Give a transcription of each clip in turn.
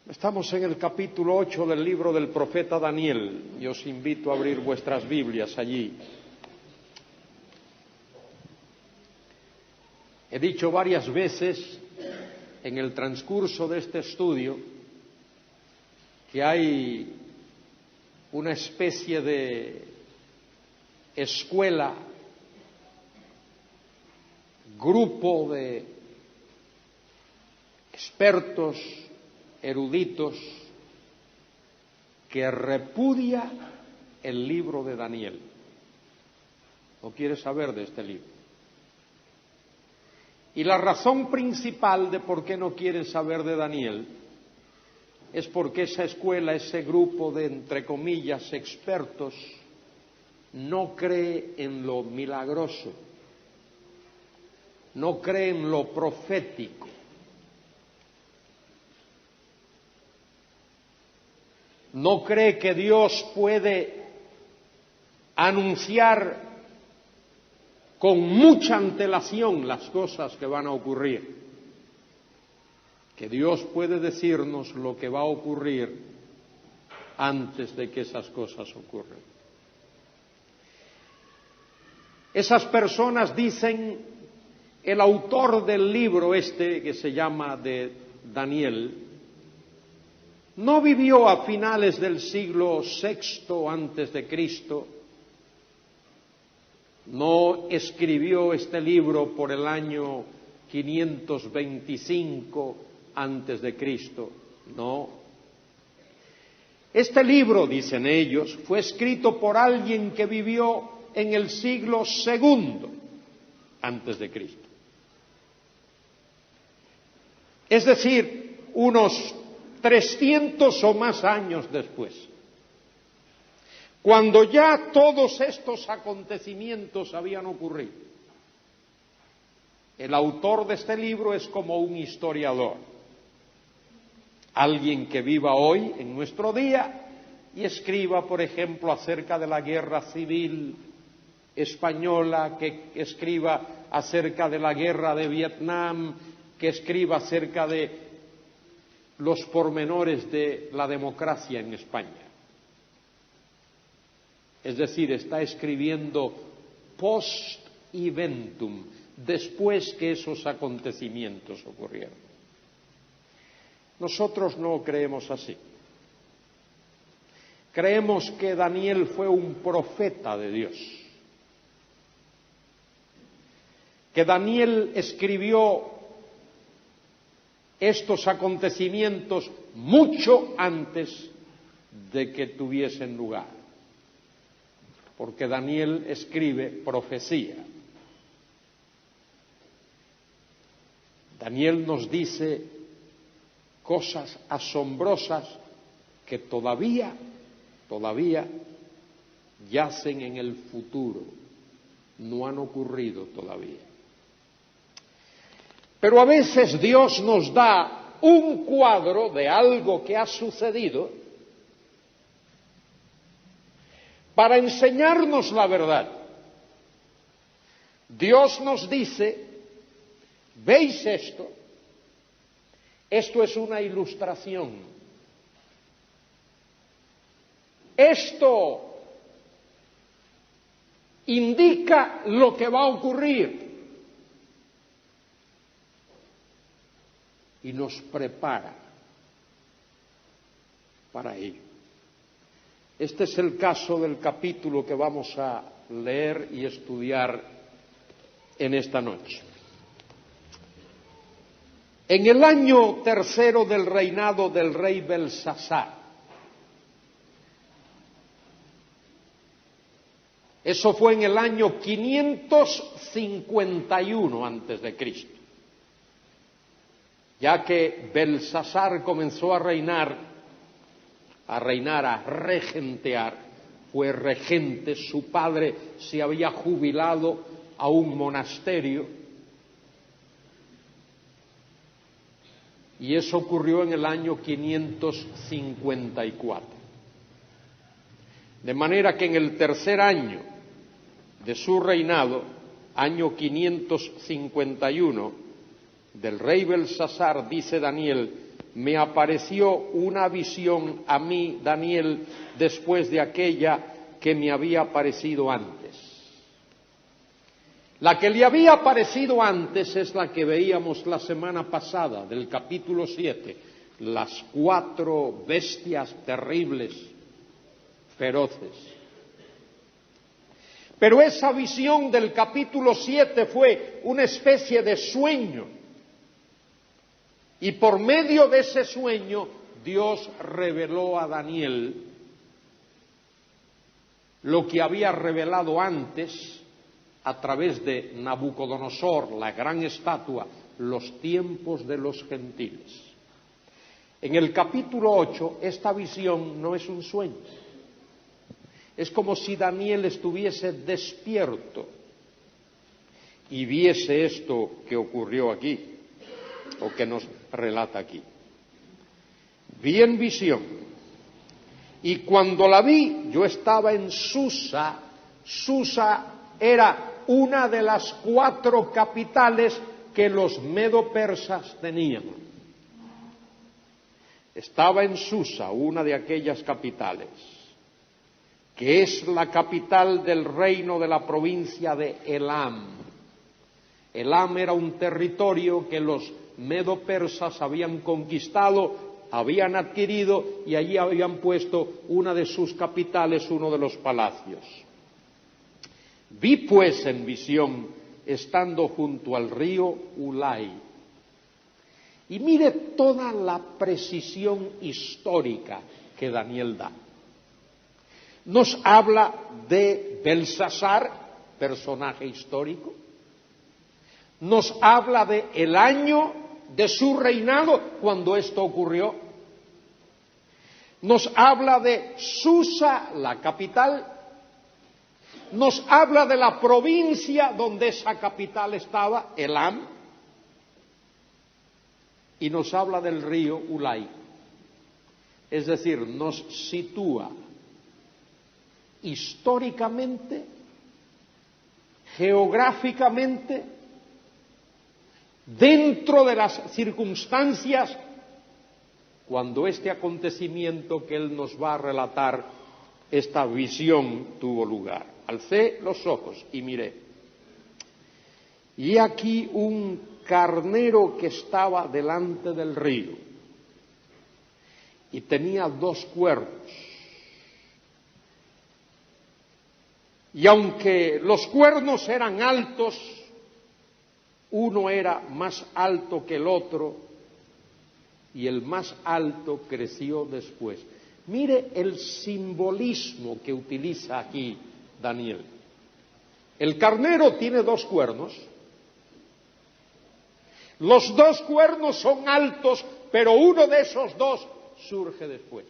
Estamos en el capítulo 8 del libro del profeta Daniel y os invito a abrir vuestras Biblias allí. He dicho varias veces en el transcurso de este estudio que hay una especie de escuela, grupo de expertos, eruditos, que repudia el libro de Daniel. No quiere saber de este libro. Y la razón principal de por qué no quieren saber de Daniel es porque esa escuela, ese grupo de, entre comillas, expertos, no cree en lo milagroso, no cree en lo profético. No cree que Dios puede anunciar con mucha antelación las cosas que van a ocurrir, que Dios puede decirnos lo que va a ocurrir antes de que esas cosas ocurran. Esas personas dicen, el autor del libro este que se llama de Daniel, no vivió a finales del siglo VI antes de Cristo, no escribió este libro por el año 525 antes de Cristo, no. Este libro, dicen ellos, fue escrito por alguien que vivió en el siglo II antes de Cristo. Es decir, unos 300 o más años después, cuando ya todos estos acontecimientos habían ocurrido. El autor de este libro es como un historiador, alguien que viva hoy, en nuestro día, y escriba, por ejemplo, acerca de la guerra civil española, que escriba acerca de la guerra de Vietnam, que escriba acerca de los pormenores de la democracia en España. Es decir, está escribiendo post-eventum, después que esos acontecimientos ocurrieron. Nosotros no creemos así. Creemos que Daniel fue un profeta de Dios, que Daniel escribió estos acontecimientos mucho antes de que tuviesen lugar, porque Daniel escribe profecía. Daniel nos dice cosas asombrosas que todavía yacen en el futuro, no han ocurrido todavía. Pero a veces Dios nos da un cuadro de algo que ha sucedido para enseñarnos la verdad. Dios nos dice, ¿veis esto? Esto es una ilustración. Esto indica lo que va a ocurrir. Y nos prepara para ello. Este es el caso del capítulo que vamos a leer y estudiar en esta noche. En el año tercero del reinado del rey Belsasar, eso fue en el año 551 antes de Cristo, ya que Belsasar comenzó a regentear, fue regente, su padre se había jubilado a un monasterio, y eso ocurrió en el año 554. De manera que en el tercer año de su reinado, año 551, del rey Belsasar, dice Daniel, me apareció una visión a mí, Daniel, después de aquella que me había aparecido antes. La que le había aparecido antes es la que veíamos la semana pasada, del capítulo 7, las 4 bestias terribles, feroces. Pero esa visión del capítulo 7 fue una especie de sueño. Y por medio de ese sueño, Dios reveló a Daniel lo que había revelado antes a través de Nabucodonosor, la gran estatua, los tiempos de los gentiles. En el capítulo 8, esta visión no es un sueño. Es como si Daniel estuviese despierto y viese esto que ocurrió aquí, o que nos relata aquí. Vi en visión, y cuando la vi, yo estaba en Susa. Susa era una de las 4 capitales que los medo-persas tenían. Estaba en Susa, una de aquellas capitales, que es la capital del reino de la provincia de Elam. Elam era un territorio que los medo-persas habían conquistado, habían adquirido, y allí habían puesto una de sus capitales, uno de los palacios. Vi pues en visión, estando junto al río Ulai, y mire toda la precisión histórica que Daniel da. Nos habla de Belsasar, personaje histórico. Nos habla de el año de su reinado cuando esto ocurrió. Nos habla de Susa, la capital. Nos habla de la provincia donde esa capital estaba, Elam. Y nos habla del río Ulai. Es decir, nos sitúa históricamente, geográficamente, dentro de las circunstancias cuando este acontecimiento que él nos va a relatar, esta visión tuvo lugar. Alcé los ojos y miré. Y aquí un carnero que estaba delante del río y tenía 2 cuernos. Y aunque los cuernos eran altos, uno era más alto que el otro y el más alto creció después. Mire el simbolismo que utiliza aquí Daniel. El carnero tiene 2 cuernos. Los 2 cuernos son altos, pero uno de esos 2 surge después.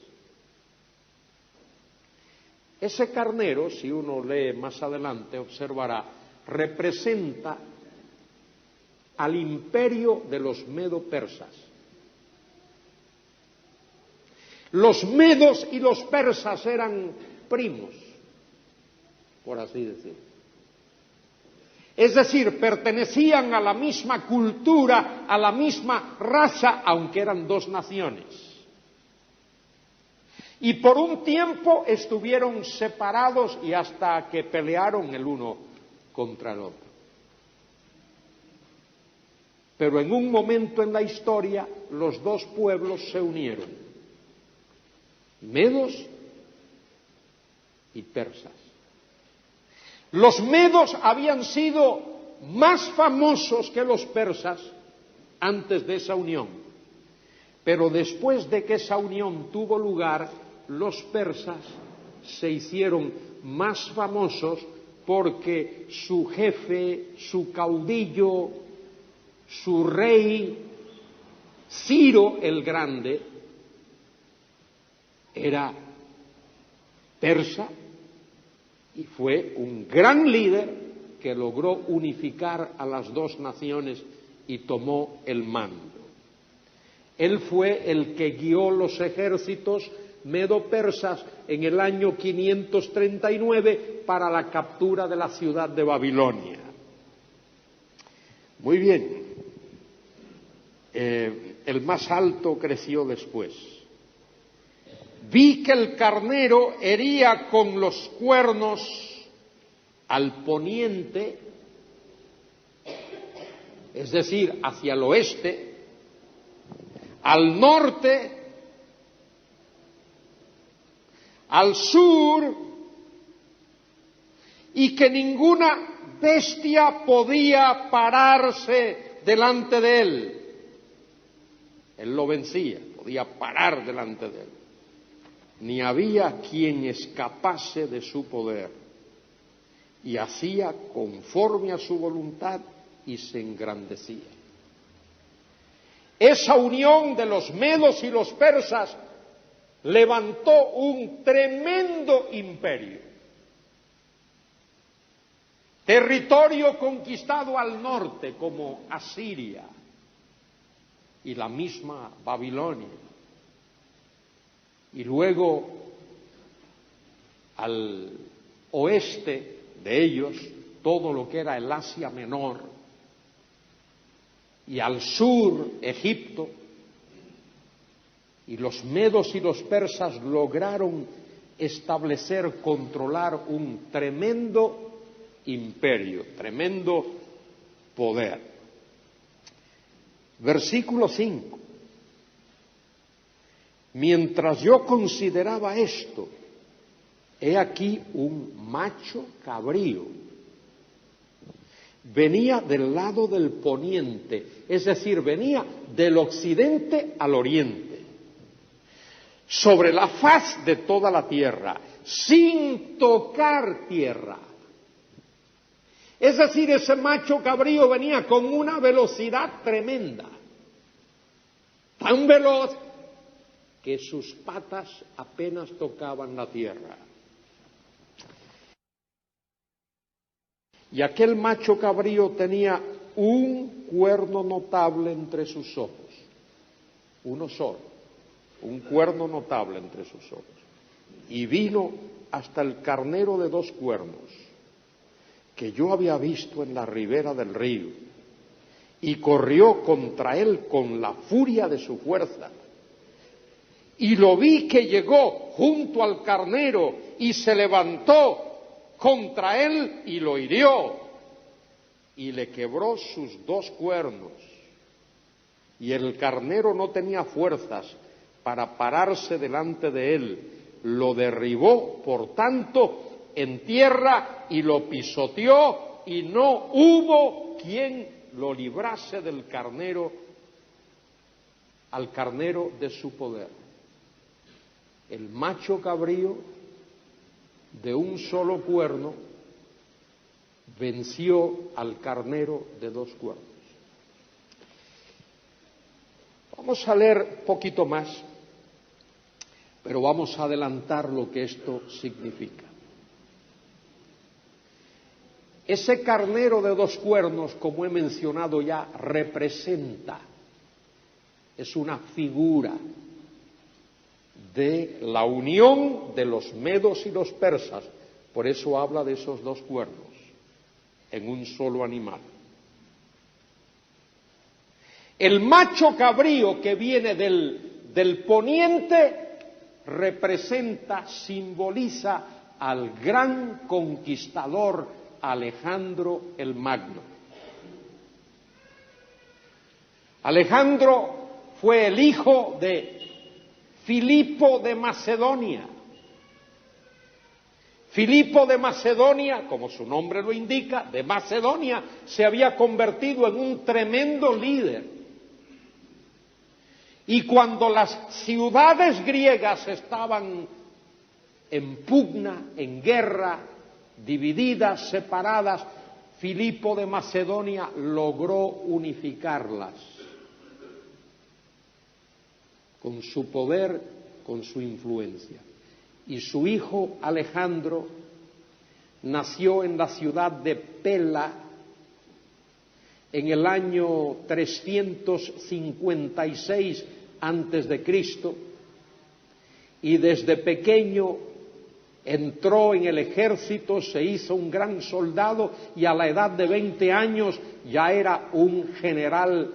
Ese carnero, si uno lee más adelante, observará, representa al imperio de los medo-persas. Los medos y los persas eran primos, por así decir. Es decir, pertenecían a la misma cultura, a la misma raza, aunque eran 2 naciones. Y por un tiempo estuvieron separados y hasta que pelearon el uno contra el otro. Pero en un momento en la historia los 2 pueblos se unieron, medos y persas. Los medos habían sido más famosos que los persas antes de esa unión, pero después de que esa unión tuvo lugar, los persas se hicieron más famosos porque su jefe, su caudillo, su rey, Ciro el Grande, era persa y fue un gran líder que logró unificar a las 2 naciones y tomó el mando. Él fue el que guió los ejércitos medo-persas en el año 539 para la captura de la ciudad de Babilonia. Muy bien. el más alto creció después. Vi que el carnero hería con los cuernos al poniente, es decir, hacia el oeste, al norte, al sur, y que ninguna bestia podía pararse delante de él. Él lo vencía, podía parar delante de él. Ni había quien escapase de su poder. Y hacía conforme a su voluntad y se engrandecía. Esa unión de los medos y los persas levantó un tremendo imperio. Territorio conquistado al norte como Asiria y la misma Babilonia. Y luego al oeste de ellos todo lo que era el Asia Menor, y al sur Egipto, y los medos y los persas lograron establecer, controlar un tremendo imperio, tremendo poder. Versículo 5. Mientras yo consideraba esto, he aquí un macho cabrío. Venía del lado del poniente, es decir, venía del occidente al oriente, sobre la faz de toda la tierra, sin tocar tierra. Es decir, ese macho cabrío venía con una velocidad tremenda, tan veloz que sus patas apenas tocaban la tierra. Y aquel macho cabrío tenía un cuerno notable entre sus ojos, uno solo, un cuerno notable entre sus ojos. Y vino hasta el carnero de 2 cuernos, que yo había visto en la ribera del río, y corrió contra él con la furia de su fuerza. Y lo vi que llegó junto al carnero y se levantó contra él y lo hirió y le quebró sus 2 cuernos. Y el carnero no tenía fuerzas para pararse delante de él, lo derribó por tanto en tierra y lo pisoteó, y no hubo quien lo librase del carnero, al carnero de su poder. El macho cabrío de un solo cuerno venció al carnero de 2 cuernos. Vamos a leer un poquito más, pero vamos a adelantar lo que esto significa. Ese carnero de 2 cuernos, como he mencionado ya, representa, es una figura de la unión de los medos y los persas. Por eso habla de esos 2 cuernos en un solo animal. El macho cabrío que viene del poniente representa, simboliza al gran conquistador Alejandro el Magno. Alejandro fue el hijo de Filipo de Macedonia. Filipo de Macedonia, como su nombre lo indica, de Macedonia, se había convertido en un tremendo líder. Y cuando las ciudades griegas estaban en pugna, en guerra, divididas, separadas, Filipo de Macedonia logró unificarlas con su poder, con su influencia. Y su hijo Alejandro nació en la ciudad de Pela en el año 356 antes de Cristo, y desde pequeño entró en el ejército, se hizo un gran soldado y a la edad de 20 años ya era un general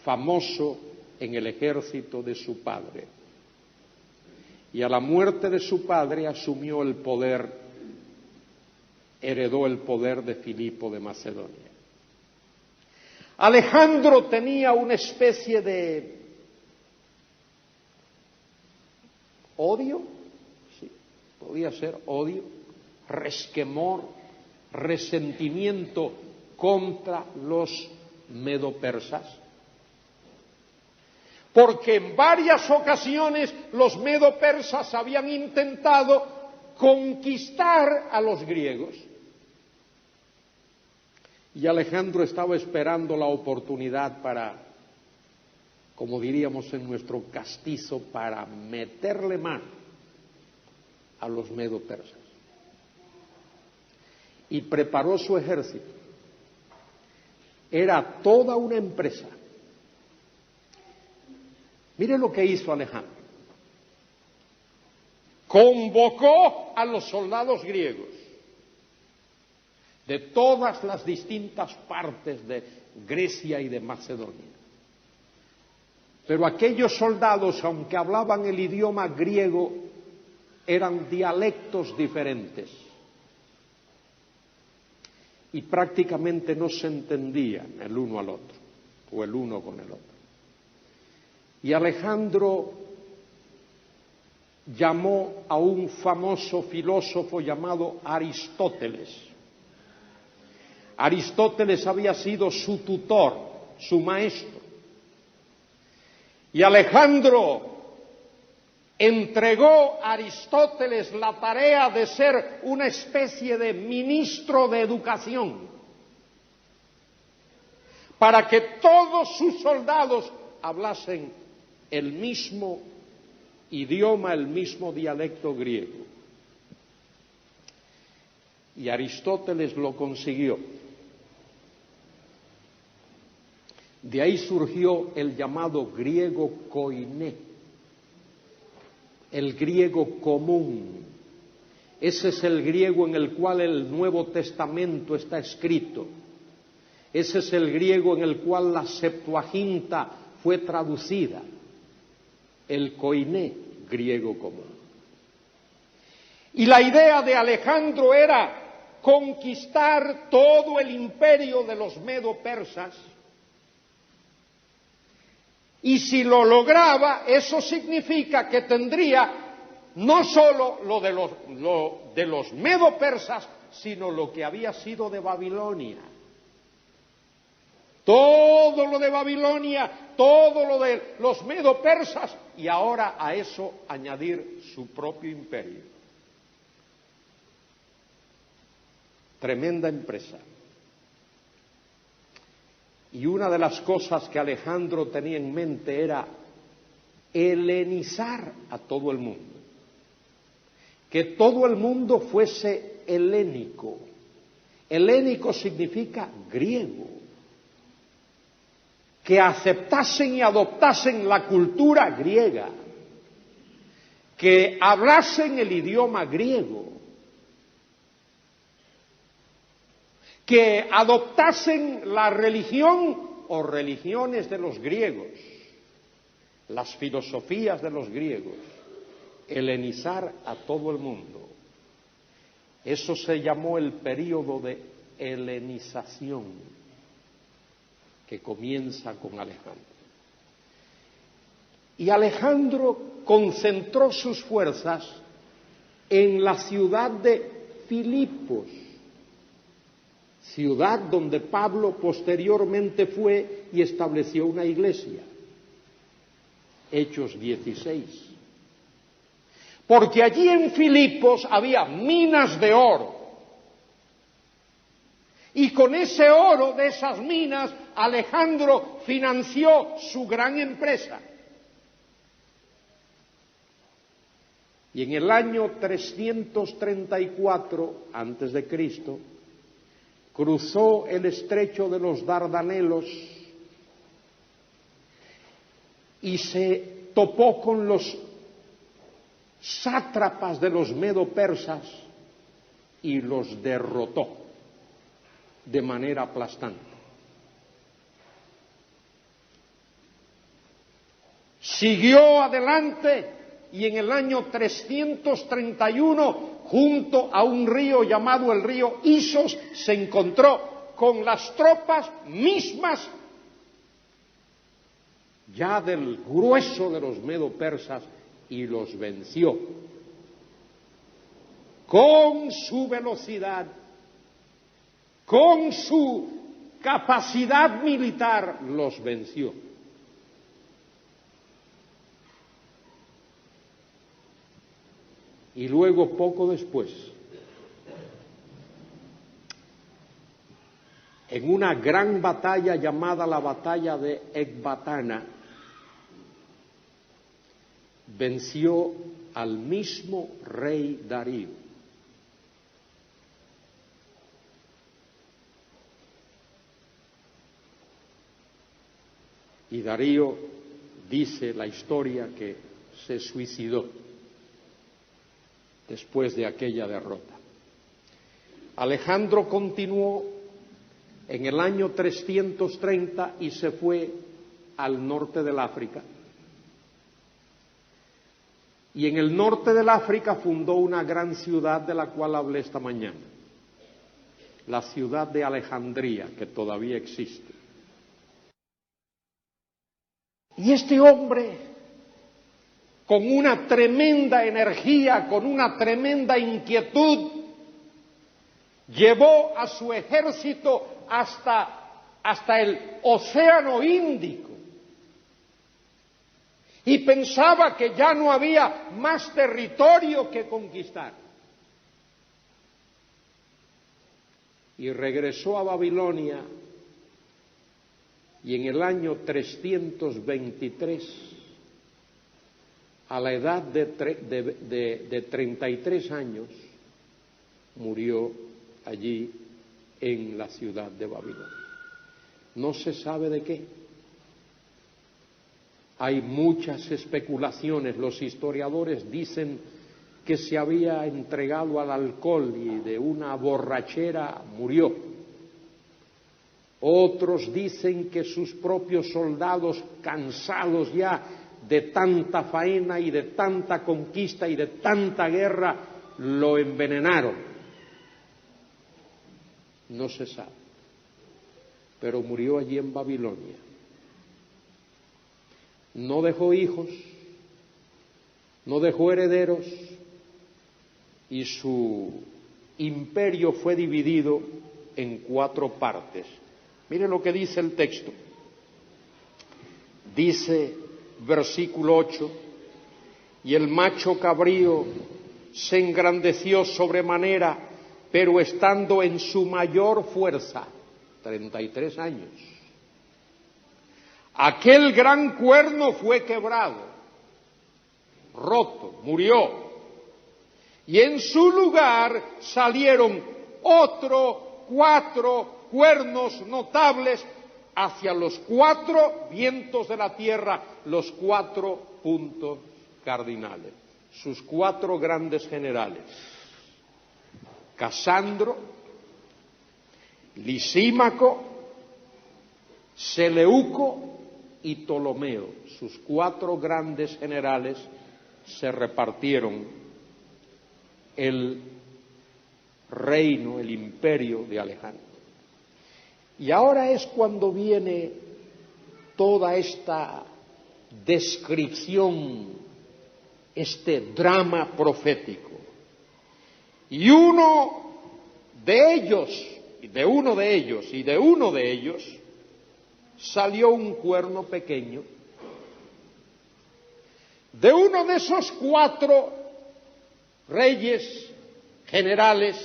famoso en el ejército de su padre. Y a la muerte de su padre asumió el poder, heredó el poder de Filipo de Macedonia. Alejandro tenía una especie de odio, sí, podía ser odio, resquemor, resentimiento contra los medo-persas, porque en varias ocasiones los medo-persas habían intentado conquistar a los griegos. Y Alejandro estaba esperando la oportunidad para, como diríamos en nuestro castizo, para meterle mano a los medo-persas. Y preparó su ejército. Era toda una empresa. Mire lo que hizo Alejandro. Convocó a los soldados griegos de todas las distintas partes de Grecia y de Macedonia. Pero aquellos soldados, aunque hablaban el idioma griego, eran dialectos diferentes y prácticamente no se entendían el uno al otro, o el uno con el otro. Y Alejandro llamó a un famoso filósofo llamado Aristóteles. Aristóteles había sido su tutor, su maestro. Y Alejandro entregó a Aristóteles la tarea de ser una especie de ministro de educación, para que todos sus soldados hablasen el mismo idioma, el mismo dialecto griego. Y Aristóteles lo consiguió. De ahí surgió el llamado griego koiné, el griego común. Ese es el griego en el cual el Nuevo Testamento está escrito. Ese es el griego en el cual la Septuaginta fue traducida. El koiné, griego común. Y la idea de Alejandro era conquistar todo el imperio de los medo-persas. Y si lo lograba, eso significa que tendría no solo lo de los medo-persas, sino lo que había sido de Babilonia. Todo lo de Babilonia, todo lo de los medo-persas, y ahora a eso añadir su propio imperio. Tremenda empresa. Y una de las cosas que Alejandro tenía en mente era helenizar a todo el mundo. Que todo el mundo fuese helénico. Helénico significa griego. Que aceptasen y adoptasen la cultura griega. Que hablasen el idioma griego. Que adoptasen la religión o religiones de los griegos, las filosofías de los griegos, helenizar a todo el mundo. Eso se llamó el período de helenización, que comienza con Alejandro. Y Alejandro concentró sus fuerzas en la ciudad de Filipos, ciudad donde Pablo posteriormente fue y estableció una iglesia. Hechos 16. Porque allí en Filipos había minas de oro. Y con ese oro de esas minas, Alejandro financió su gran empresa. Y en el año 334 antes de Cristo, cruzó el estrecho de los Dardanelos y se topó con los sátrapas de los medo-persas y los derrotó de manera aplastante. Siguió adelante y en el año 331, junto a un río llamado el río Isos, se encontró con las tropas mismas ya del grueso de los medo-persas y los venció. Con su velocidad, con su capacidad militar, los venció. Y luego, poco después, en una gran batalla llamada la batalla de Ecbatana, venció al mismo rey Darío. Y Darío, dice la historia, que se suicidó después de aquella derrota. Alejandro continuó en el año 330 y se fue al norte del África. Y en el norte del África fundó una gran ciudad de la cual hablé esta mañana, la ciudad de Alejandría, que todavía existe. Y este hombre, con una tremenda energía, con una tremenda inquietud, llevó a su ejército hasta el Océano Índico y pensaba que ya no había más territorio que conquistar. Y regresó a Babilonia y en el año 323, a la edad de 33 años, murió allí en la ciudad de Babilonia. No se sabe de qué. Hay muchas especulaciones. Los historiadores dicen que se había entregado al alcohol y de una borrachera murió. Otros dicen que sus propios soldados, cansados ya de tanta faena y de tanta conquista y de tanta guerra, lo envenenaron. No se sabe, pero murió allí en Babilonia. No dejó hijos, no dejó herederos, y su imperio fue dividido en 4 partes. Mire lo que dice el texto. Dice, versículo 8, y el macho cabrío se engrandeció sobremanera, pero estando en su mayor fuerza, 33 años, aquel gran cuerno fue quebrado, roto, murió, y en su lugar salieron otros 4 cuernos notables hacia los 4 vientos de la tierra, los 4 puntos cardinales, sus 4 grandes generales: Casandro, Lisímaco, Seleuco y Ptolomeo. Sus 4 grandes generales se repartieron el reino, el imperio de Alejandro. Y ahora es cuando viene toda esta descripción, este drama profético. Y de uno de ellos salió un cuerno pequeño. De uno de esos 4 reyes generales,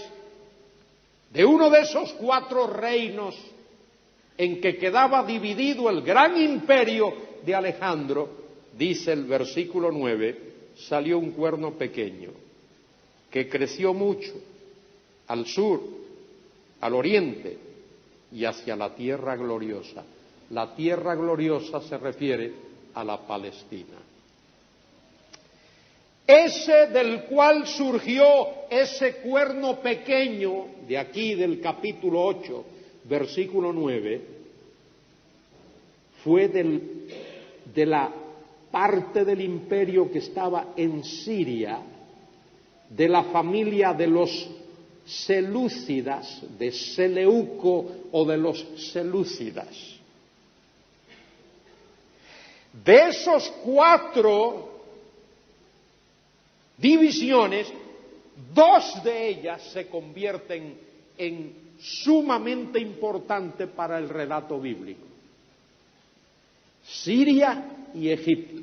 de uno de esos 4 reinos en que quedaba dividido el gran imperio de Alejandro, dice el versículo 9, salió un cuerno pequeño que creció mucho al sur, al oriente y hacia la tierra gloriosa. La tierra gloriosa se refiere a la Palestina. Ese del cual surgió ese cuerno pequeño, de aquí del capítulo 8, versículo 9, fue de la parte del imperio que estaba en Siria, de la familia de los selúcidas, de Seleuco o de los selúcidas. De esos 4 divisiones, 2 de ellas se convierten en sumamente importantes para el relato bíblico: Siria y Egipto.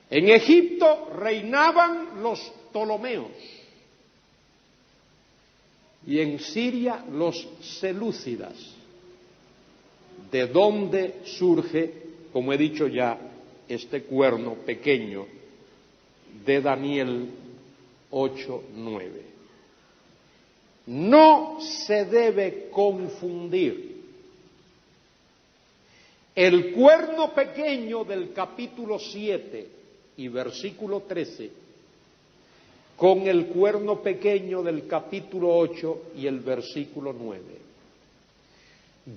En Egipto reinaban los Ptolomeos y en Siria los selúcidas, de donde surge, como he dicho ya, este cuerno pequeño de Daniel 8:9. No se debe confundir el cuerno pequeño del capítulo 7 y versículo 13 con el cuerno pequeño del capítulo 8 y el versículo 9.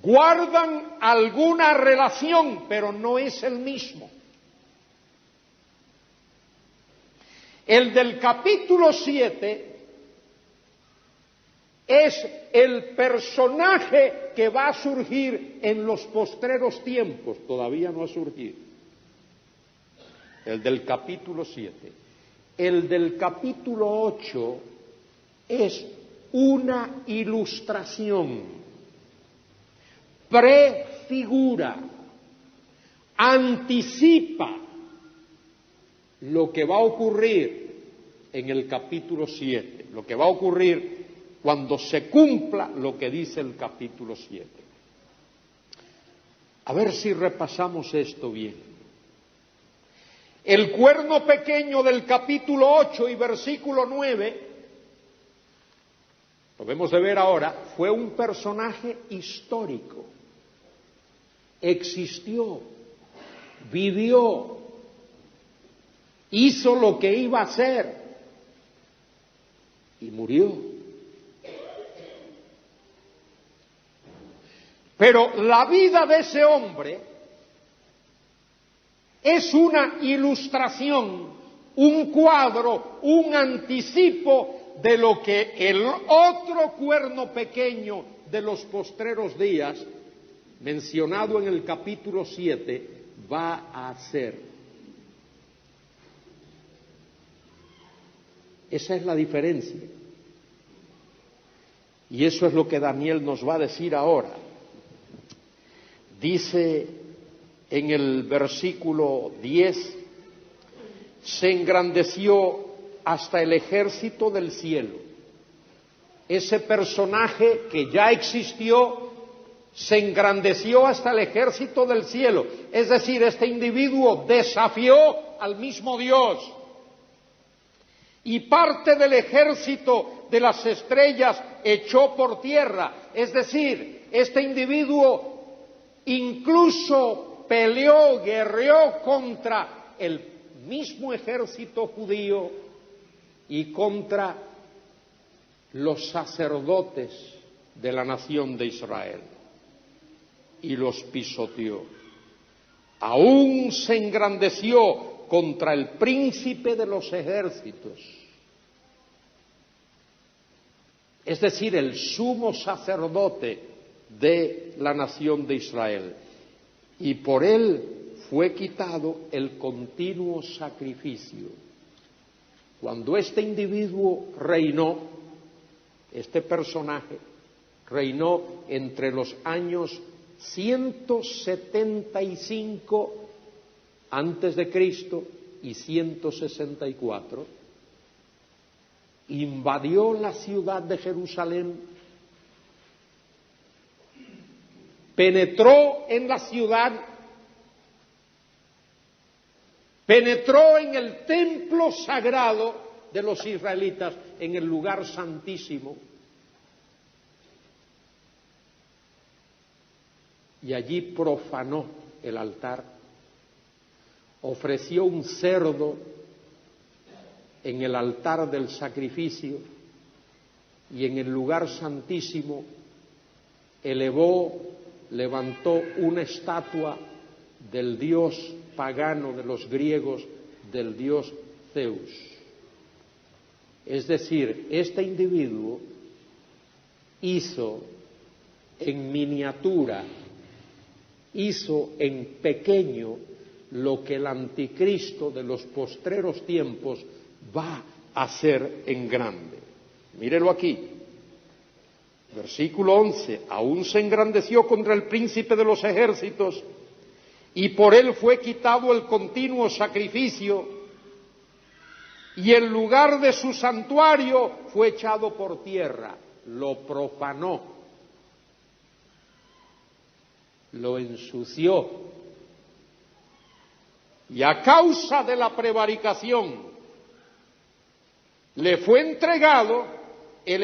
Guardan alguna relación, pero no es el mismo. El del capítulo 7 es el personaje que va a surgir en los postreros tiempos, todavía no ha surgido. El del capítulo 7. El del capítulo 8 es una ilustración, prefigura, anticipa lo que va a ocurrir en el capítulo 7, lo que va a ocurrir cuando se cumpla lo que dice el capítulo 7. A ver si repasamos esto bien. El cuerno pequeño del capítulo 8 y versículo 9, lo vemos de ver ahora, fue un personaje histórico. Existió, vivió, hizo lo que iba a hacer y murió. Pero la vida de ese hombre es una ilustración, un cuadro, un anticipo de lo que el otro cuerno pequeño de los postreros días, mencionado en el capítulo 7, va a hacer. Esa es la diferencia. Y eso es lo que Daniel nos va a decir ahora. Dice en el versículo 10, se engrandeció hasta el ejército del cielo. Ese personaje que ya existió se engrandeció hasta el ejército del cielo. Es decir, este individuo desafió al mismo Dios. Y parte del ejército de las estrellas echó por tierra. Es decir, este individuo incluso peleó, guerreó contra el mismo ejército judío y contra los sacerdotes de la nación de Israel, y los pisoteó. Aún se engrandeció contra el príncipe de los ejércitos, es decir, el sumo sacerdote de la nación de Israel, y por él fue quitado el continuo sacrificio. Cuando este individuo reinó, este personaje reinó entre los años 175 antes de Cristo y 164, invadió la ciudad de Jerusalén, penetró en la ciudad, penetró en el templo sagrado de los israelitas, en el lugar santísimo, y allí profanó el altar, ofreció un cerdo en el altar del sacrificio, y en el lugar santísimo levantó una estatua del dios pagano de los griegos, del dios Zeus. Es decir, este individuo hizo en miniatura, hizo en pequeño lo que el anticristo de los postreros tiempos va a hacer en grande. Mírelo aquí. Versículo 11. Aún se engrandeció contra el príncipe de los ejércitos y por él fue quitado el continuo sacrificio y el lugar de su santuario fue echado por tierra. Lo profanó, lo ensució, y a causa de la prevaricación le fue entregado el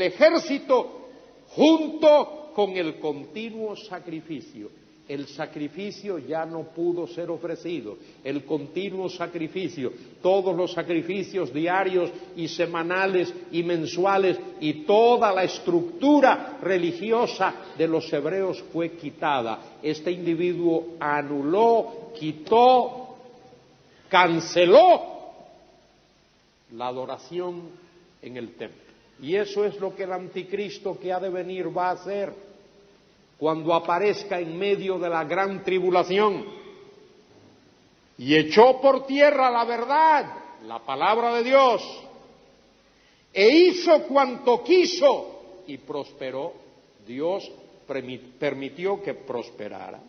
ejército junto con el continuo sacrificio. El sacrificio ya no pudo ser ofrecido, el continuo sacrificio, todos los sacrificios diarios y semanales y mensuales y toda la estructura religiosa de los hebreos fue quitada. Este individuo anuló, quitó, canceló la adoración en el templo. Y eso es lo que el anticristo que ha de venir va a hacer cuando aparezca en medio de la gran tribulación. Y echó por tierra la verdad, la palabra de Dios, e hizo cuanto quiso y prosperó. Dios permitió que prosperara.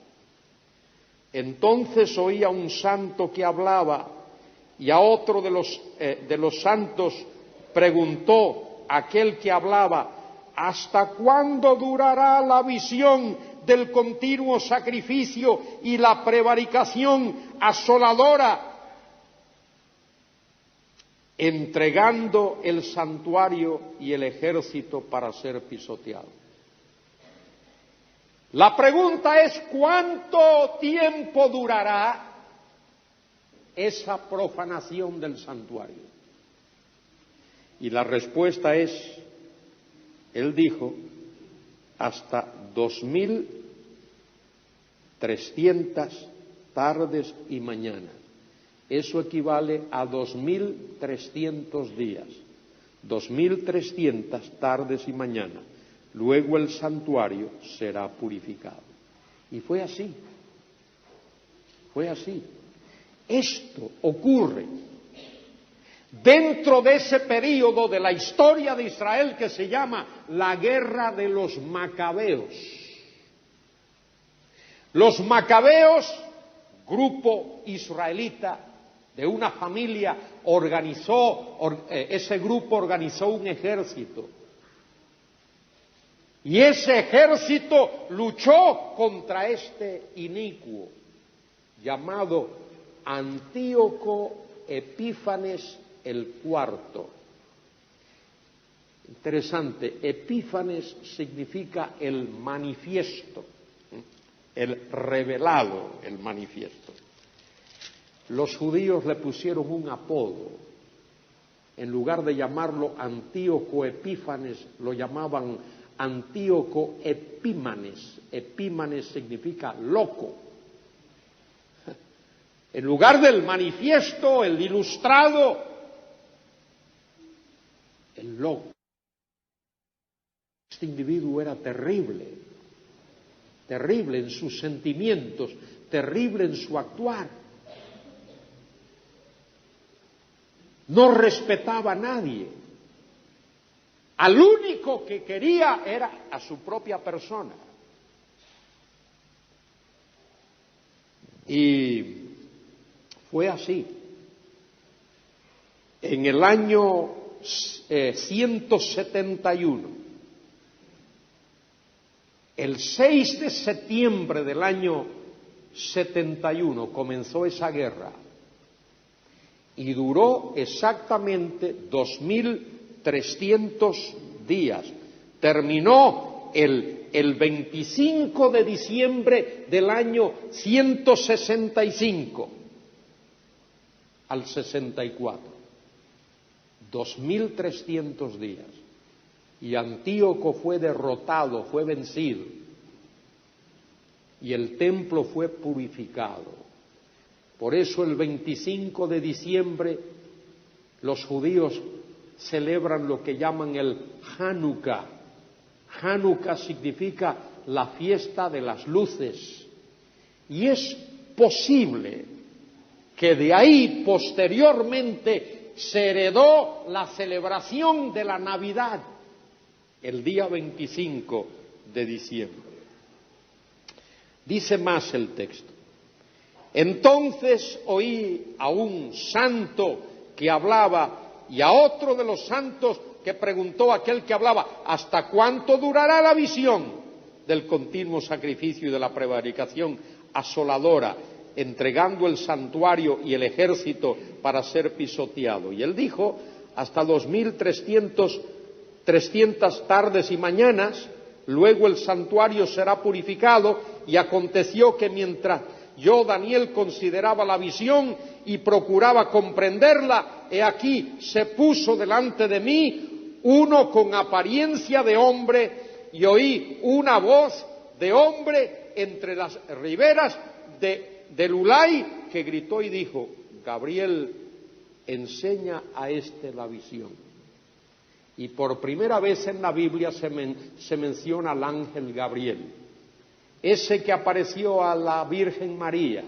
Entonces oí a un santo que hablaba y a otro de los santos preguntó aquel que hablaba: ¿hasta cuándo durará la visión del continuo sacrificio y la prevaricación asoladora, entregando el santuario y el ejército para ser pisoteado? La pregunta es: ¿cuánto tiempo durará esa profanación del santuario? Y la respuesta es: él dijo, hasta 2300 tardes y mañanas. Eso equivale a 2300 días. 2300 tardes y mañanas. Luego el santuario será purificado. Y fue así. Fue así. Esto ocurre dentro de ese período de la historia de Israel que se llama la Guerra de los Macabeos. Los Macabeos, grupo israelita de una familia, ese grupo organizó un ejército. Y ese ejército luchó contra este inicuo llamado Antíoco Epífanes el cuarto. Interesante, Epífanes significa el manifiesto, el revelado, el manifiesto. Los judíos le pusieron un apodo. En lugar de llamarlo Antíoco Epífanes, lo llamaban Antíoco Epímanes. Epímanes significa loco. En lugar del manifiesto, el ilustrado, el loco. Este individuo era terrible, terrible en sus sentimientos, terrible en su actuar. No respetaba a nadie. Al único que quería era a su propia persona. Y fue así. En el año 171, el 6 de septiembre del año 71 comenzó esa guerra y duró exactamente 2300 días. Terminó el 25 de diciembre del año 165 al 64. 2300 días. Y Antíoco fue derrotado, fue vencido. y el templo fue purificado. Por eso el 25 de diciembre los judíos celebran lo que llaman el Hanukkah. Hanukkah significa la fiesta de las luces. Y es posible que de ahí posteriormente se heredó la celebración de la Navidad, el día 25 de diciembre. Dice más el texto. Entonces oí a un santo que hablaba y a otro de los santos que preguntó a aquel que hablaba: ¿hasta cuánto durará la visión del continuo sacrificio y de la prevaricación asoladora, entregando el santuario y el ejército para ser pisoteado? Y él dijo: hasta 2300 tardes y mañanas, luego el santuario será purificado. Y aconteció que mientras yo, Daniel, consideraba la visión y procuraba comprenderla, he aquí se puso delante de mí uno con apariencia de hombre, y oí una voz de hombre entre las riberas del Ulai, que gritó y dijo: Gabriel, enseña a este la visión. Y por primera vez en la Biblia se menciona al ángel Gabriel, ese que apareció a la Virgen María,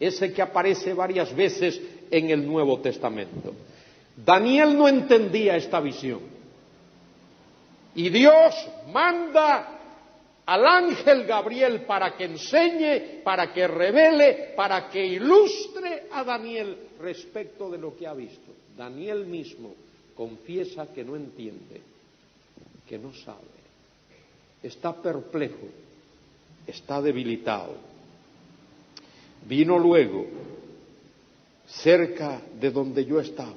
ese que aparece varias veces en el Nuevo Testamento. Daniel no entendía esta visión, y Dios manda al ángel Gabriel para que enseñe, para que revele, para que ilustre a Daniel respecto de lo que ha visto. Daniel mismo confiesa que no entiende, que no sabe, está perplejo, está debilitado. Vino luego cerca de donde yo estaba,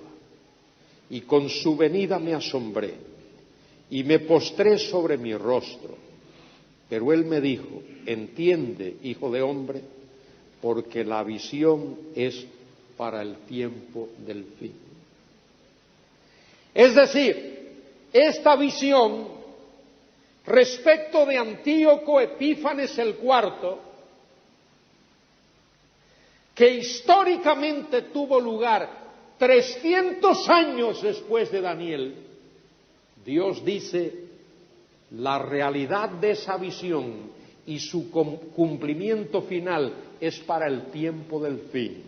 y con su venida me asombré, y me postré sobre mi rostro. Pero él me dijo: entiende, hijo de hombre, porque la visión es para el tiempo del fin. Es decir, esta visión respecto de Antíoco Epífanes el IV, que históricamente tuvo lugar 300 años después de Daniel, Dios dice: la realidad de esa visión y su cumplimiento final es para el tiempo del fin,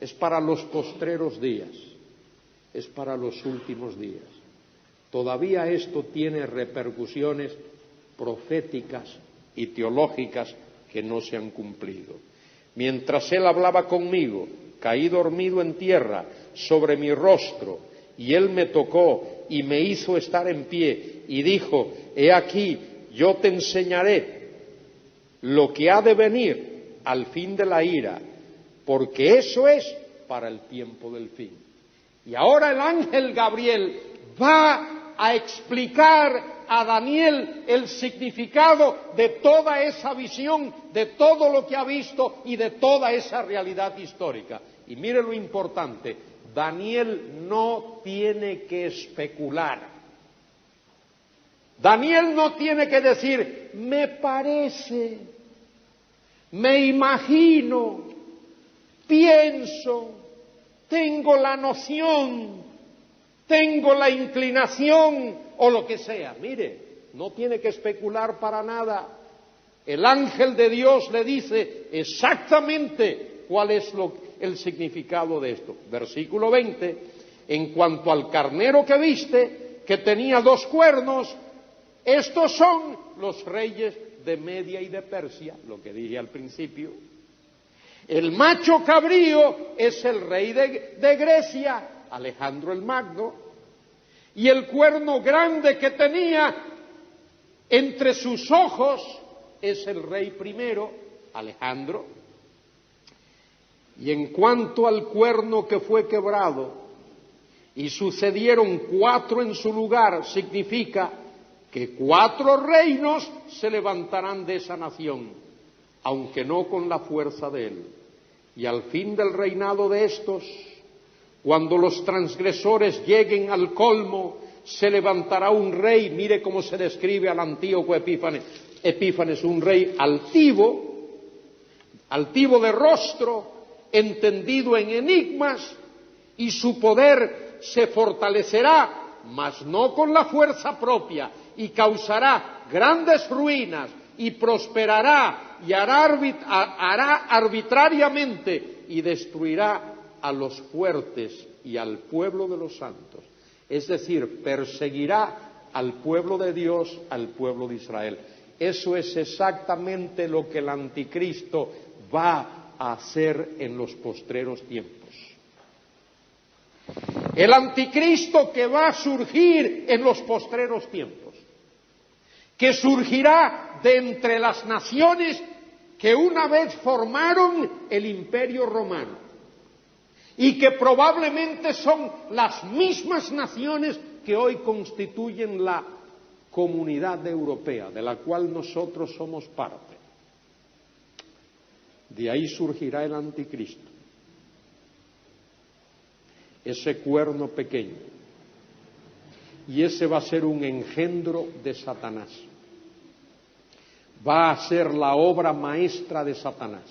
es para los postreros días, es para los últimos días. Todavía esto tiene repercusiones proféticas y teológicas que no se han cumplido. Mientras él hablaba conmigo, caí dormido en tierra sobre mi rostro, y él me tocó y me hizo estar en pie, y dijo: he aquí, yo te enseñaré lo que ha de venir al fin de la ira, porque eso es para el tiempo del fin. Y ahora el ángel Gabriel va a explicar a Daniel el significado de toda esa visión, de todo lo que ha visto y de toda esa realidad histórica. Y mire lo importante: Daniel no tiene que especular. Daniel no tiene que decir: me parece, me imagino, pienso, tengo la noción, tengo la inclinación o lo que sea. Mire, no tiene que especular para nada. El ángel de Dios le dice exactamente cuál es el significado de esto. Versículo 20: en cuanto al carnero que viste, que tenía 2 cuernos, estos son los reyes de Media y de Persia, lo que dije al principio. El macho cabrío es el rey de Grecia, Alejandro el Magno, y el cuerno grande que tenía entre sus ojos es el rey primero, Alejandro. Y en cuanto al cuerno que fue quebrado, y sucedieron 4 en su lugar, significa que 4 reinos se levantarán de esa nación, aunque no con la fuerza de él. Y al fin del reinado de estos, cuando los transgresores lleguen al colmo, se levantará un rey. Mire cómo se describe al Antíoco Epífanes: Epífanes, un rey altivo de rostro, entendido en enigmas, y su poder se fortalecerá, mas no con la fuerza propia, y causará grandes ruinas, y prosperará, y hará arbitrariamente, y destruirá a los fuertes y al pueblo de los santos. Es decir, perseguirá al pueblo de Dios, al pueblo de Israel. Eso es exactamente lo que el anticristo va a hacer en los postreros tiempos. El anticristo que va a surgir en los postreros tiempos, que surgirá de entre las naciones que una vez formaron el Imperio Romano y que probablemente son las mismas naciones que hoy constituyen la Comunidad Europea, de la cual nosotros somos parte. De ahí surgirá el anticristo, ese cuerno pequeño, y ese va a ser un engendro de Satanás. Va a ser la obra maestra de Satanás.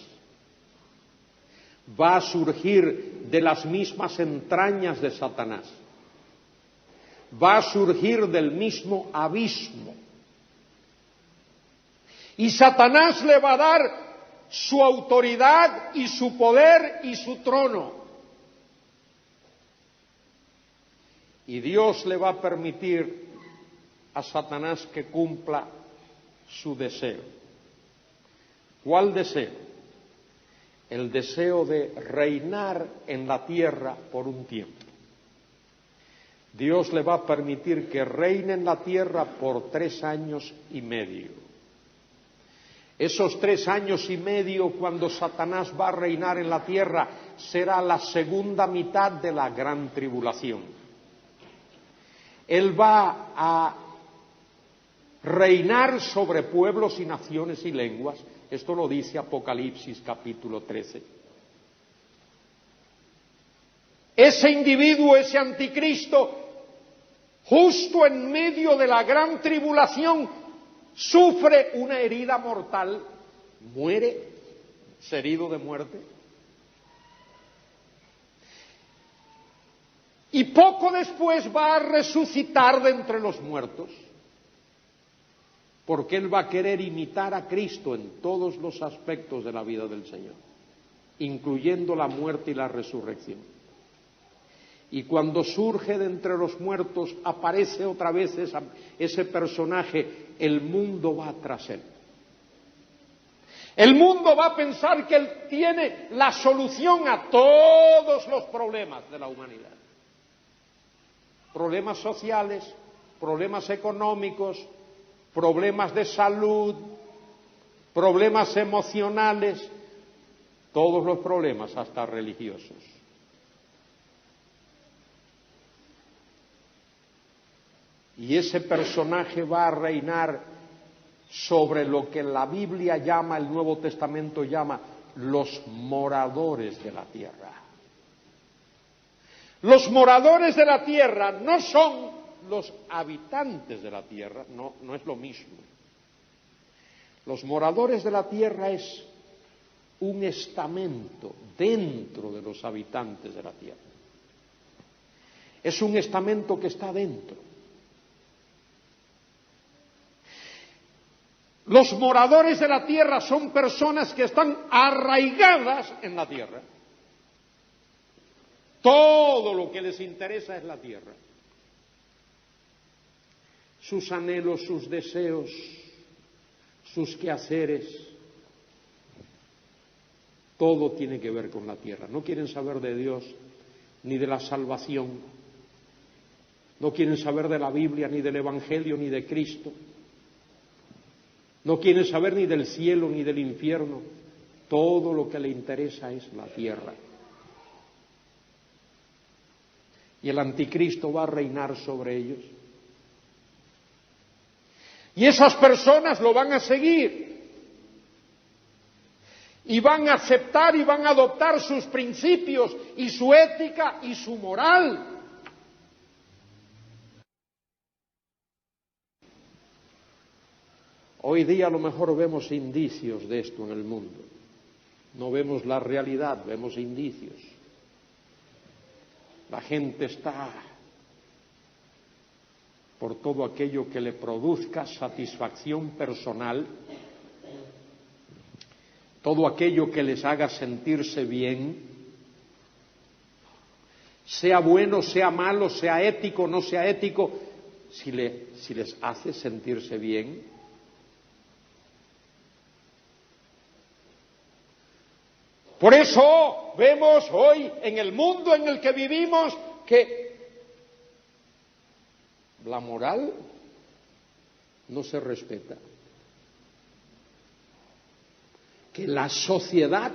Va a surgir de las mismas entrañas de Satanás. Va a surgir del mismo abismo. Y Satanás le va a dar su autoridad y su poder y su trono. Y Dios le va a permitir a Satanás que cumpla su deseo. ¿Cuál deseo? El deseo de reinar en la tierra por un tiempo. Dios le va a permitir que reine en la tierra por 3 años y medio. Esos 3 años y medio, cuando Satanás va a reinar en la tierra, será la segunda mitad de la gran tribulación. Él va a reinar sobre pueblos y naciones y lenguas. Esto lo dice Apocalipsis capítulo 13. Ese individuo, ese anticristo, justo en medio de la gran tribulación, sufre una herida mortal, muere, es herido de muerte. Y poco después va a resucitar de entre los muertos, porque él va a querer imitar a Cristo en todos los aspectos de la vida del Señor, incluyendo la muerte y la resurrección. Y cuando surge de entre los muertos, aparece otra vez ese personaje, el mundo va tras él. El mundo va a pensar que él tiene la solución a todos los problemas de la humanidad. Problemas sociales, problemas económicos, problemas de salud, problemas emocionales, todos los problemas, hasta religiosos. Y ese personaje va a reinar sobre lo que la Biblia llama, el Nuevo Testamento llama, los moradores de la tierra. Los moradores de la tierra no son los habitantes de la tierra, no es lo mismo. Los moradores de la tierra es un estamento dentro de los habitantes de la tierra. Es un estamento que está dentro. Los moradores de la tierra son personas que están arraigadas en la tierra. Todo lo que les interesa es la tierra. Sus anhelos, sus deseos, sus quehaceres, todo tiene que ver con la tierra. No quieren saber de Dios ni de la salvación. No quieren saber de la Biblia, ni del Evangelio, ni de Cristo. No quieren saber ni del cielo ni del infierno. Todo lo que le interesa es la tierra. Y el anticristo va a reinar sobre ellos. Y esas personas lo van a seguir. Y van a aceptar y van a adoptar sus principios y su ética y su moral. Hoy día a lo mejor vemos indicios de esto en el mundo. No vemos la realidad, vemos indicios. La gente está por todo aquello que le produzca satisfacción personal, todo aquello que les haga sentirse bien, sea bueno, sea malo, sea ético, no sea ético, si les hace sentirse bien. Por eso vemos hoy en el mundo en el que vivimos que la moral no se respeta, que la sociedad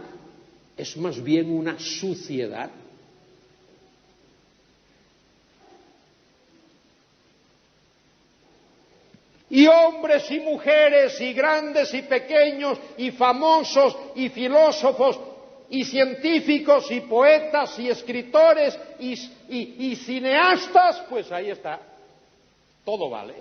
es más bien una suciedad. Y hombres y mujeres, y grandes y pequeños, y famosos, y filósofos, y científicos, y poetas, y escritores, y cineastas, pues ahí está. Todo vale.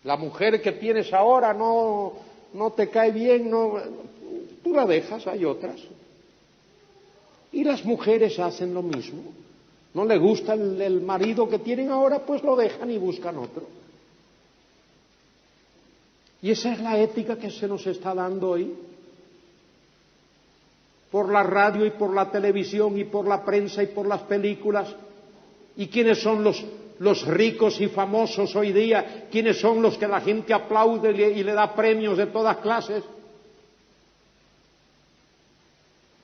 La mujer que tienes ahora no te cae bien, tú la dejas, hay otras. Y las mujeres hacen lo mismo. No le gusta el marido que tienen ahora, pues lo dejan y buscan otro. Y esa es la ética que se nos está dando hoy. Por la radio y por la televisión y por la prensa y por las películas. ¿Y quiénes son los ricos y famosos hoy día? ¿Quiénes son los que la gente aplaude y le da premios de todas clases?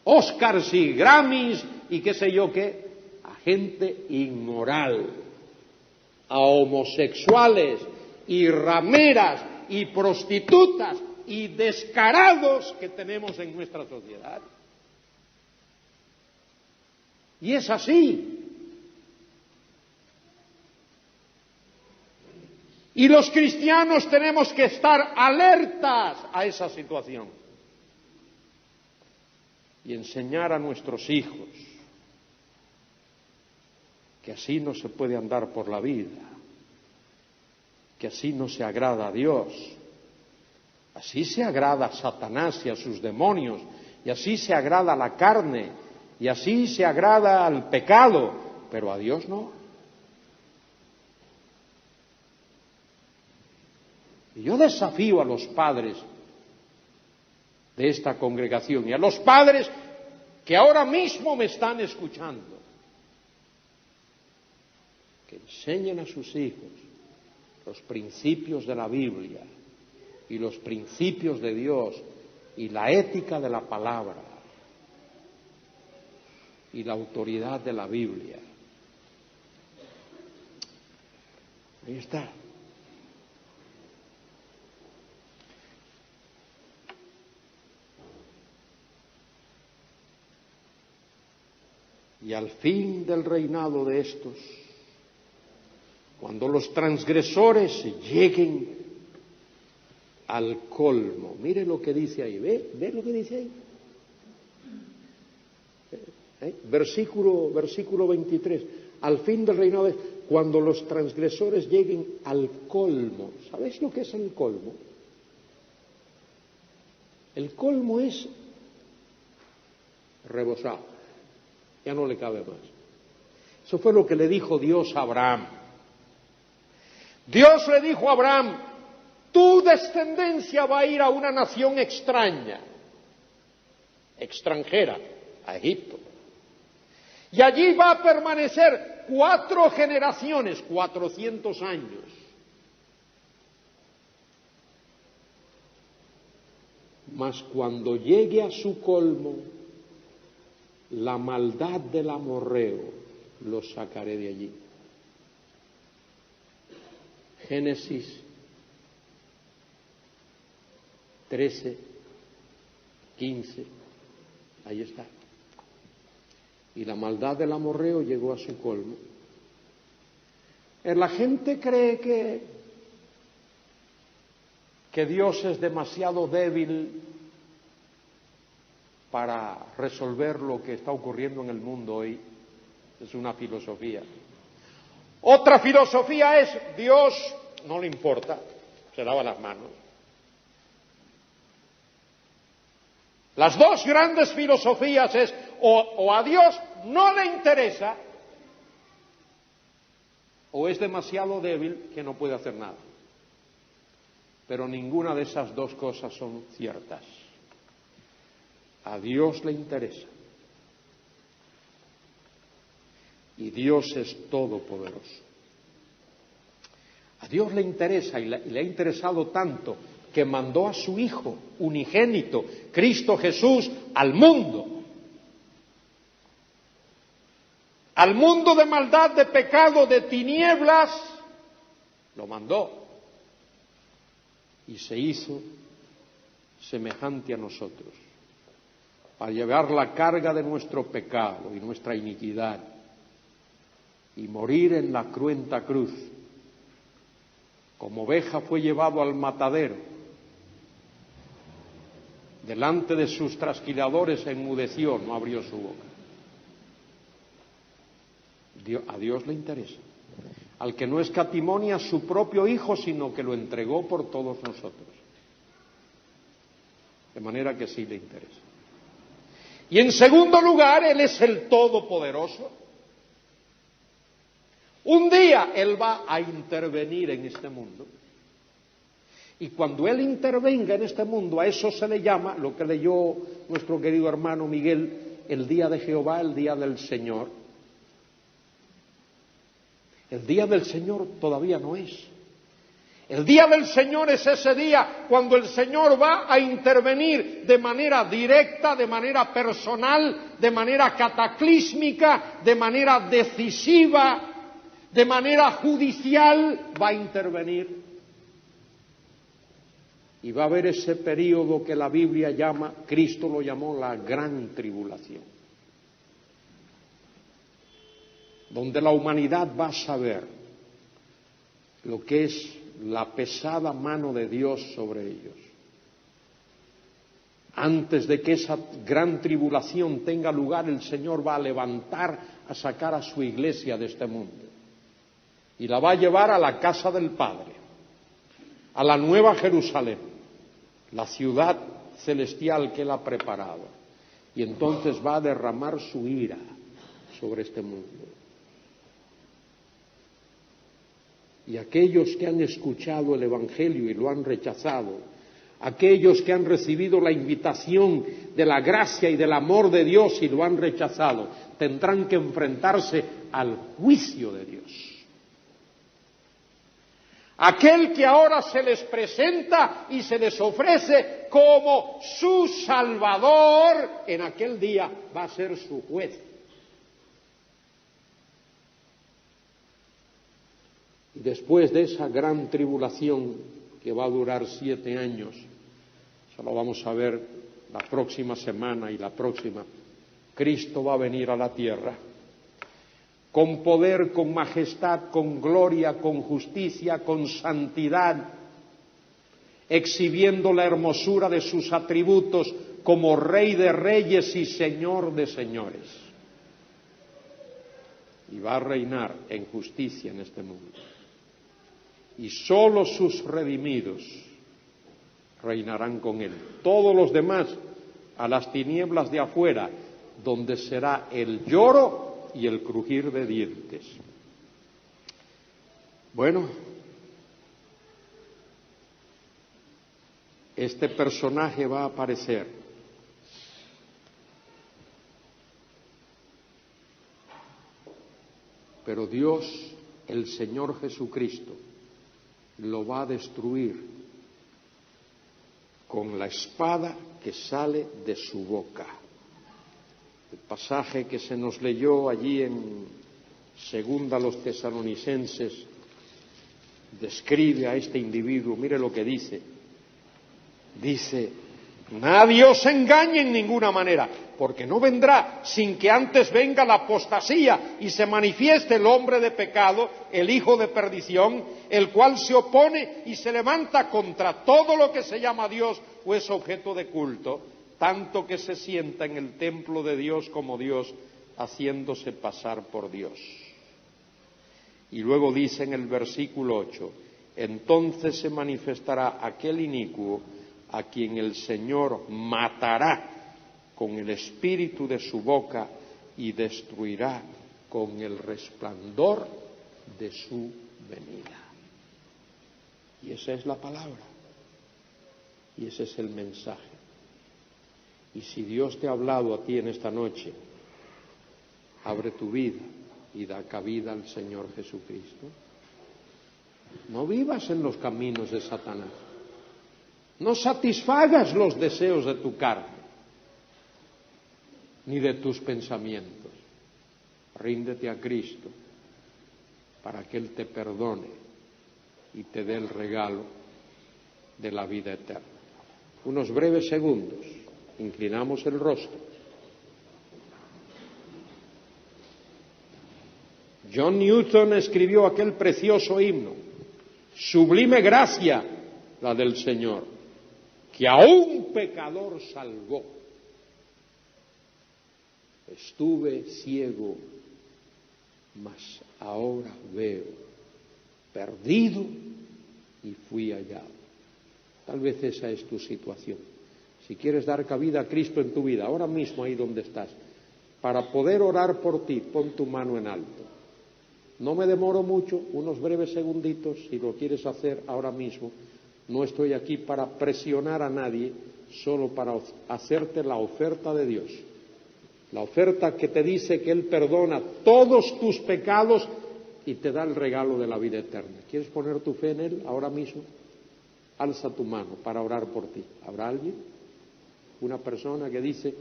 Óscars y Grammys y qué sé yo qué. A gente inmoral, a homosexuales y rameras y prostitutas y descarados que tenemos en nuestra sociedad. Y es así. Y los cristianos tenemos que estar alertas a esa situación y enseñar a nuestros hijos que así no se puede andar por la vida, que así no se agrada a Dios, así se agrada a Satanás y a sus demonios, y así se agrada a la carne, y así se agrada al pecado, pero a Dios no. Y yo desafío a los padres de esta congregación y a los padres que ahora mismo me están escuchando, que enseñen a sus hijos los principios de la Biblia y los principios de Dios y la ética de la palabra y la autoridad de la Biblia. Ahí está. Y al fin del reinado de estos, cuando los transgresores lleguen al colmo, mire lo que dice ahí, ¿ve lo que dice ahí? Versículo 23, al fin del reinado de estos, cuando los transgresores lleguen al colmo. ¿Sabéis lo que es el colmo? El colmo es rebosado. Ya no le cabe más. Eso fue lo que le dijo Dios a Abraham. Dios le dijo a Abraham, tu descendencia va a ir a una nación extraña, extranjera, a Egipto. Y allí va a permanecer 4 generaciones, 400 años. Mas cuando llegue a su colmo, la maldad del amorreo los sacaré de allí. Génesis 13, 15, ahí está. Y la maldad del amorreo llegó a su colmo. La gente cree que Dios es demasiado débil para resolver lo que está ocurriendo en el mundo hoy. Es una filosofía. Otra filosofía es Dios no le importa, se lava las manos. Las dos grandes filosofías es o a Dios no le interesa o es demasiado débil que no puede hacer nada. Pero ninguna de esas dos cosas son ciertas. A Dios le interesa. Y Dios es todopoderoso. A Dios le interesa y le ha interesado tanto que mandó a su Hijo unigénito, Cristo Jesús, al mundo. Al mundo de maldad, de pecado, de tinieblas, lo mandó. Y se hizo semejante a nosotros, para llevar la carga de nuestro pecado y nuestra iniquidad, y morir en la cruenta cruz. Como oveja fue llevado al matadero, delante de sus trasquiladores se enmudeció, no abrió su boca. A Dios le interesa. Al que no escatimó a su propio Hijo, sino que lo entregó por todos nosotros. De manera que sí le interesa. Y en segundo lugar, Él es el Todopoderoso. Un día Él va a intervenir en este mundo. Y cuando Él intervenga en este mundo, a eso se le llama, lo que leyó nuestro querido hermano Miguel, el día de Jehová, el día del Señor. El día del Señor todavía no es. El día del Señor es ese día cuando el Señor va a intervenir de manera directa, de manera personal, de manera cataclísmica, de manera decisiva, de manera judicial, va a intervenir. Y va a haber ese período que la Biblia llama, Cristo lo llamó la gran tribulación, donde la humanidad va a saber lo que es la pesada mano de Dios sobre ellos. Antes de que esa gran tribulación tenga lugar, el Señor va a levantar, a sacar a su iglesia de este mundo y la va a llevar a la casa del Padre, a la nueva Jerusalén, la ciudad celestial que Él ha preparado, y entonces va a derramar su ira sobre este mundo. Y aquellos que han escuchado el Evangelio y lo han rechazado, aquellos que han recibido la invitación de la gracia y del amor de Dios y lo han rechazado, tendrán que enfrentarse al juicio de Dios. Aquel que ahora se les presenta y se les ofrece como su Salvador, en aquel día va a ser su juez. Y después de esa gran tribulación que va a durar 7 años, eso lo vamos a ver la próxima semana y la próxima, Cristo va a venir a la tierra con poder, con majestad, con gloria, con justicia, con santidad, exhibiendo la hermosura de sus atributos como Rey de reyes y Señor de señores. Y va a reinar en justicia en este mundo. Y sólo sus redimidos reinarán con Él. Todos los demás a las tinieblas de afuera, donde será el lloro y el crujir de dientes. Bueno, este personaje va a aparecer. Pero Dios, el Señor Jesucristo, lo va a destruir con la espada que sale de su boca. El pasaje que se nos leyó allí en Segunda a los Tesalonicenses describe a este individuo. Mire lo que dice. Dice: nadie os engañe en ninguna manera, porque no vendrá sin que antes venga la apostasía y se manifieste el hombre de pecado, el hijo de perdición, el cual se opone y se levanta contra todo lo que se llama Dios o es objeto de culto, tanto que se sienta en el templo de Dios como Dios, haciéndose pasar por Dios. Y luego dice en el versículo 8, entonces se manifestará aquel inicuo a quien el Señor matará con el espíritu de su boca y destruirá con el resplandor de su venida. Y esa es la palabra. Y ese es el mensaje. Y si Dios te ha hablado a ti en esta noche, abre tu vida y da cabida al Señor Jesucristo. No vivas en los caminos de Satanás. No satisfagas los deseos de tu carne, ni de tus pensamientos. Ríndete a Cristo para que Él te perdone y te dé el regalo de la vida eterna. Unos breves segundos, inclinamos el rostro. John Newton escribió aquel precioso himno, sublime gracia la del Señor, que a un pecador salvó. Estuve ciego, mas ahora veo, perdido y fui hallado. Tal vez esa es tu situación. Si quieres dar cabida a Cristo en tu vida, ahora mismo ahí donde estás, para poder orar por ti, pon tu mano en alto. No me demoro mucho, unos breves segunditos, si lo quieres hacer ahora mismo. No estoy aquí para presionar a nadie, solo para hacerte la oferta de Dios. La oferta que te dice que Él perdona todos tus pecados y te da el regalo de la vida eterna. ¿Quieres poner tu fe en Él ahora mismo? Alza tu mano para orar por ti. ¿Habrá alguien? Una persona que dice,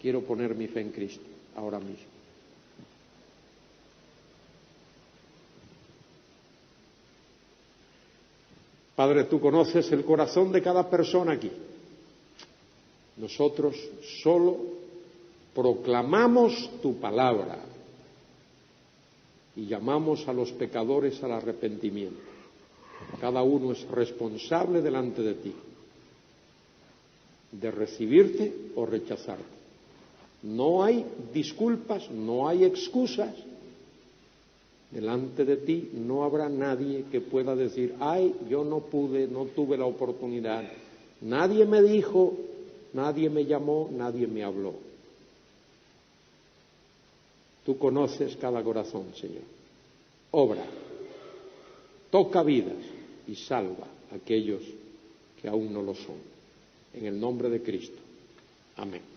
quiero poner mi fe en Cristo ahora mismo. Padre, tú conoces el corazón de cada persona aquí. Nosotros solo proclamamos tu palabra y llamamos a los pecadores al arrepentimiento. Cada uno es responsable delante de ti de recibirte o rechazarte. No hay disculpas, no hay excusas. Delante de ti no habrá nadie que pueda decir, ay, yo no pude, no tuve la oportunidad, nadie me dijo, nadie me llamó, nadie me habló. Tú conoces cada corazón, Señor. Obra, toca vidas y salva a aquellos que aún no lo son. En el nombre de Cristo. Amén.